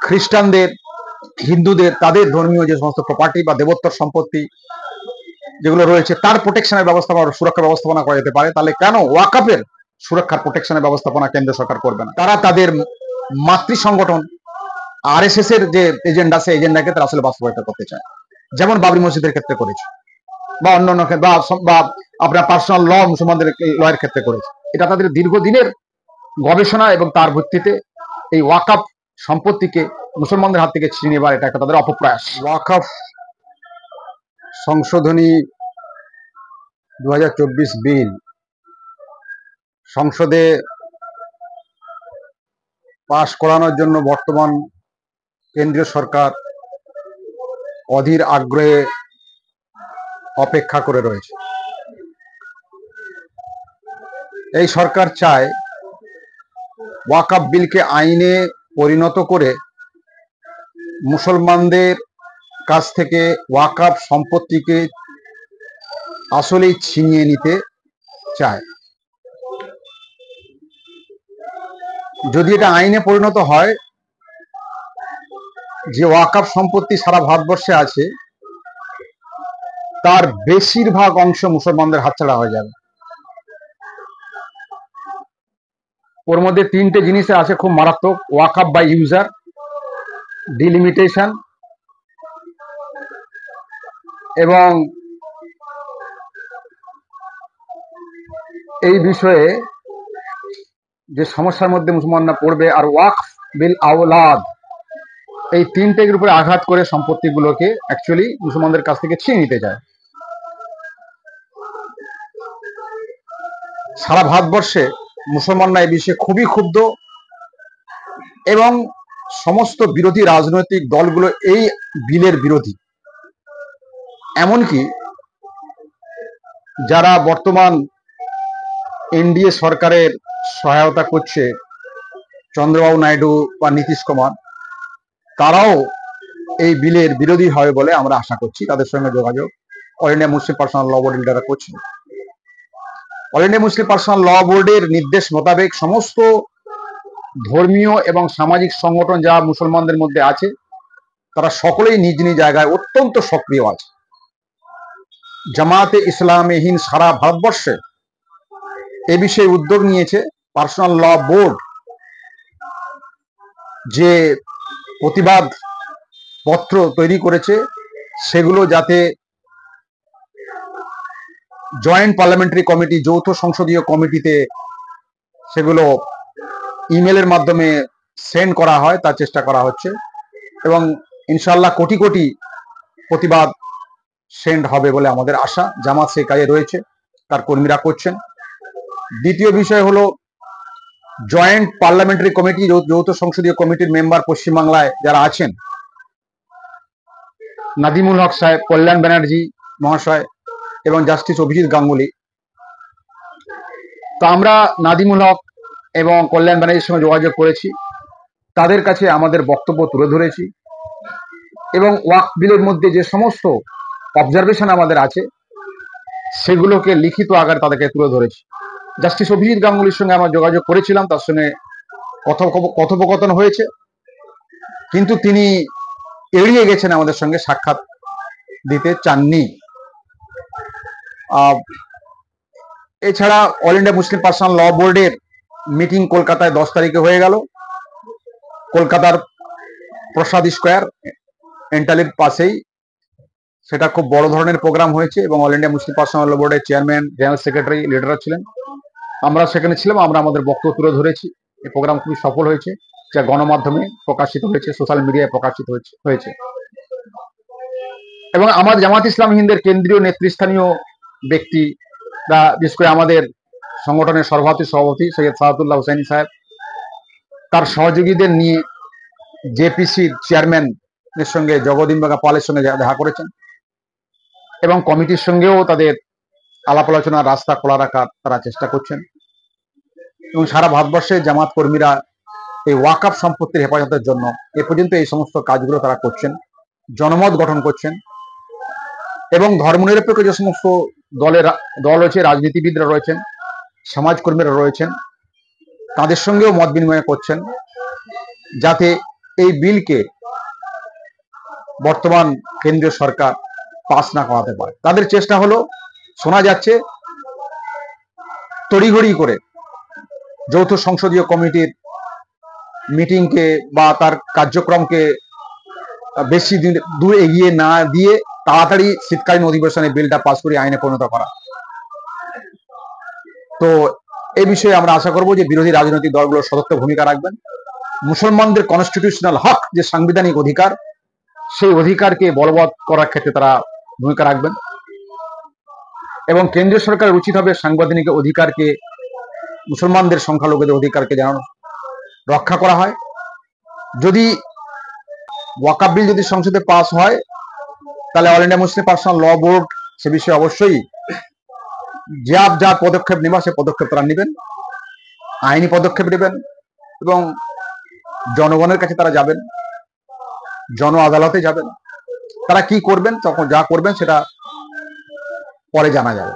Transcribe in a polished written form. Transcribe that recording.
খ্রিস্টানদের, হিন্দুদের তাদের ধর্মীয় যে সমস্ত প্রপার্টি বা দেবোত্তর সম্পত্তি যেগুলো রয়েছে তার প্রোটেকশনের ব্যবস্থা বা সুরক্ষা ব্যবস্থাপনা করা যেতে পারে, তাহলে কেন ওয়াকাফের সুরক্ষার প্রোটেকশনের ব্যবস্থাপনা কেন্দ্র সরকার করবে না? তারা তাদের মাতৃ সংগঠন আরএসএস এর যে এজেন্ডা, সেই এজেন্ডাকে তারা আসলে বাস্তবায়িত করতে চায়, যেমন বাবরি মসজিদের ক্ষেত্রে করেছে বা অন্যান্য বা আপনার পার্সোনাল ল, মুসলমানদের লয়ের ক্ষেত্রে করেছে। এটা তাদের দীর্ঘদিনের গবেষণা এবং তার ভিত্তিতে এই ওয়াকাফ সম্পত্তিকে মুসলমানদের হাত থেকে ছিনিয়ে নেবার এটা একটা তাদের অপপ্রয়াস। ওয়াকাফ সংশোধনী 2024 বিল সংসদে পাশ করানোর জন্য বর্তমান কেন্দ্রীয় সরকার অধীর আগ্রহে অপেক্ষা করে রয়েছে। এই সরকার চায় ওয়াকাফ বিলকে আইনে পরিণত করে মুসলমানদের কাছ থেকে ওয়াকাফ সম্পত্তিকে আসলেই ছিনিয়ে নিতে চায়। যদি এটা আইনে পরিণত হয়, যে ওয়াকাফ সম্পত্তি সারা ভারতবর্ষে আছে তার বেশিরভাগ অংশ মুসলমানদের হাতছাড়া হয়ে যাবে। ওর মধ্যে তিনটে জিনিস আছে খুব মারাত্মক: ওয়াকাফ বাই ইউজার, ডিলিমিটেশন এবং এই বিষয়ে যে সমস্যার মধ্যে মুসলমানরা পড়বে, আর ওয়াকফ বিল আওলাদ, এই তিনটের উপরে আঘাত করে সম্পত্তিগুলোকে অ্যাকচুয়ালি মুসলমানদের কাছ থেকে ছিনিয়ে নিতে চায়। সারা ভারতবর্ষে মুসলমানরা এই বিষয়ে খুবই ক্ষুব্ধ এবং সমস্ত বিরোধী রাজনৈতিক দলগুলো এই বিলের বিরোধী। এমনকি যারা বর্তমান এনডিএ সরকারের সহায়তা করছে, চন্দ্রবাবু নাইডু বা নীতিশ কুমার, তারাও এই বিলের বিরোধী হবে বলে আমরা আশা করছি। তাদের সঙ্গে যোগাযোগ অল ইন্ডিয়া মুসলিম পার্সোনাল ল বোর্ড লিডাররা করছেন। অল ইন্ডিয়া মুসলিম পার্সোনাল ল বোর্ডের নির্দেশ মোতাবেক সমস্ত ধর্মীয় এবং সামাজিক সংগঠন যা মুসলমানদের মধ্যে আছে তারা সকলেই নিজ নিজ জায়গায় অত্যন্ত সক্রিয় আছে। জামাতে ইসলামে হিন্দ সারা ভারতবর্ষে এ বিষয়ে উদ্যোগ নিয়েছে। পার্সোনাল ল বোর্ড যে প্রতিবাদ পত্র তৈরি করেছে সেগুলো যাতে জয়েন্ট পার্লামেন্টারি কমিটি, যৌথ সংসদীয় কমিটিতে সেগুলো ইমেলের মাধ্যমে সেন্ড করা হয় তার চেষ্টা করা হচ্ছে এবং ইনশাআল্লাহ কোটি কোটি প্রতিবাদ সেন্ড হবে বলে আমাদের আশা। জামাত সেই কাজে রয়েছে, তার কর্মীরা করছেন। দ্বিতীয় বিষয় হলো জয়েন্ট পার্লামেন্টারি কমিটি, যৌথ সংসদীয় কমিটির মেম্বার পশ্চিমবাংলায় যারা আছেন, নাদিমুল হক সাহেব, কল্যাণ ব্যানার্জি মহাশয় এবং জাস্টিস অভিজিৎ গাঙ্গুলি। তো আমরা নাদিমুল হক এবং কল্যাণ ব্যানার্জির সঙ্গে যোগাযোগ করেছি, তাদের কাছে আমাদের বক্তব্য তুলে ধরেছি এবং ওয়াকফ বিলের মধ্যে যে সমস্ত অবজারভেশন আমাদের আছে সেগুলোকে লিখিত আকারে তাদেরকে তুলে ধরেছি। জাস্টিস অভিজিৎ গাঙ্গুলির সঙ্গে আমরা যোগাযোগ করেছিলাম, তার সঙ্গে কথোপকথন হয়েছে, কিন্তু তিনি এড়িয়ে গেছেন, আমাদের সঙ্গে সাক্ষাৎ দিতে চাননি। এছাড়া অল ইন্ডিয়া মুসলিম পার্সোনাল ল বোর্ডের মিটিং কলকাতায় 10 তারিখে হয়ে গেল। কলকাতার প্রসাদ স্কোয়ার এন্টালির পাশেই সেটা খুব বড় ধরনের প্রোগ্রাম হয়েছে এবং অল ইন্ডিয়া মুসলিম পার্সোনাল ল বোর্ডের চেয়ারম্যান, জেনারেল সেক্রেটারি, লিডাররা ছিলেন। আমরা সেখানে ছিলাম, আমরা আমাদের বক্তব্য তুলে ধরেছি। এই প্রোগ্রাম খুবই সফল হয়েছে, যা গণমাধ্যমে প্রকাশিত হয়েছে, সোশ্যাল মিডিয়ায় প্রকাশিত হয়েছে এবং আমার জামাত ইসলাম হিন্দের কেন্দ্রীয় নেতৃস্থানীয় ব্যক্তিরা, বিশেষ করে আমাদের সংগঠনের সর্বভারতীয় সভাপতি সৈয়দ সাদাতুল্লাহ হুসাইনি সাহেব, তার সহযোগীদের নিয়ে জেপিসির চেয়ারম্যানের সঙ্গে জগদীন বাগা পালের সঙ্গে দেখা করেছেন এবং কমিটির সঙ্গেও তাদের আলাপ আলোচনার রাস্তা খোলা রাখার তারা চেষ্টা করছেন এবং সারা ভারতবর্ষে জামাত কর্মীরা এই ওয়াকফ সম্পত্তির হেফাজতের জন্য এ পর্যন্ত এই সমস্ত কাজগুলো তারা করছেন, জনমত গঠন করছেন এবং ধর্মনিরপেক্ষ যে সমস্ত দল রয়েছে, রাজনীতিবিদরা রয়েছেন, সমাজকর্মীরা রয়েছেন, তাদের সঙ্গেও মত বিনিময় করছেন যাতে এই বিলকে বর্তমান কেন্দ্রীয় সরকার পাস না করাতে পারে। তাদের চেষ্টা হলো, শোনা যাচ্ছে তড়িঘড়ি করে যৌথ সংসদীয় কমিটির মিটিংকে বা তার কার্যক্রমকে বেশি দূর এগিয়ে না দিয়ে তাড়াতাড়ি শীতকালীন অধিবেশনে বিলটা পাস করে আইনে পরিণত করা। তো এই বিষয়ে আমরা আশা করব যে বিরোধী রাজনৈতিক দলগুলো সদর্থ ভূমিকা রাখবেন। মুসলমানদের কনস্টিটিউশনাল হক, যে সাংবিধানিক অধিকার, সেই অধিকারকে বলবৎ করার ক্ষেত্রে তারা ভূমিকা রাখবেন এবং কেন্দ্রীয় সরকারের উচিত হবে সাংবিধানিক অধিকারকে, মুসলমানদের সংখ্যালঘুদের অধিকারকে যেন রক্ষা করা হয়। যদি ওয়াকাফ বিল যদি সংসদে পাস হয়, তাহলে অল ইন্ডিয়া মুসলিম পার্সোনাল ল বোর্ড সে বিষয়ে অবশ্যই যা পদক্ষেপ নেওয়া সে পদক্ষেপ তারা নেবেন, আইনি পদক্ষেপ নেবেন এবং জনগণের কাছে তারা যাবেন, জন আদালতে যাবেন। তারা কি করবেন, তখন যা করবেন সেটা পরে জানা যাবে।